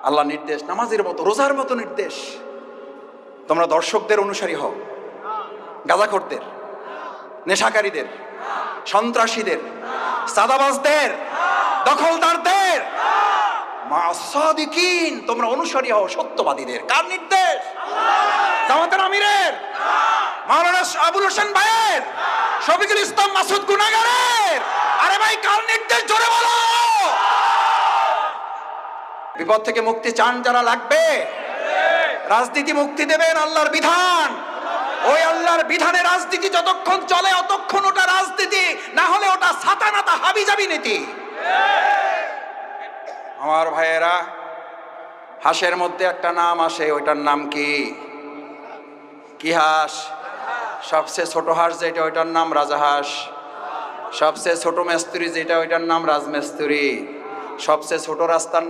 আল্লাহ নির্দেশ, নামাজের মতো রোজার মতো নির্দেশ। তোমরা দর্শকদের অনুসারী হও, গাঁজাখোরদের, নেশাকারীদের, সন্ত্রাসীদের, সাদাবাজদের, দখলদারদের মাসাদিকিন তোমরা অনুসারী হও সত্যবাদীদের। কার নির্দেশ? জামাতের আমিরের, মাওলানা আবুল হোসেন ভাইয়ের, শফিকুল ইসলাম মাসুদ গুনাগারের। আরে ভাই, কার নির্দেশ? জোরে বলো। বিপদ থেকে মুক্তি চান যারা, লাগবে রাজনীতি মুক্তি দেবেন আল্লাহর বিধান। ওই আল্লাহর বিধানে রাজনীতি যতক্ষণ চলে অতক্ষণ ওটা রাজনীতি, না হলে ওটা সাতানাতা হাবিজাবি নীতি। আমার ভাইয়েরা, হাঁসের মধ্যে একটা নাম আসে, ওইটার নাম কি? কি হাঁস? সবচেয়ে ছোট হাঁস যেটা, ওইটার নাম রাজাহাঁস। সবচেয়ে ছোট মেস্তুরি যেটা, ওইটার নাম রাজমেস্তুরি। সবচেয়ে ছোট রাস্তার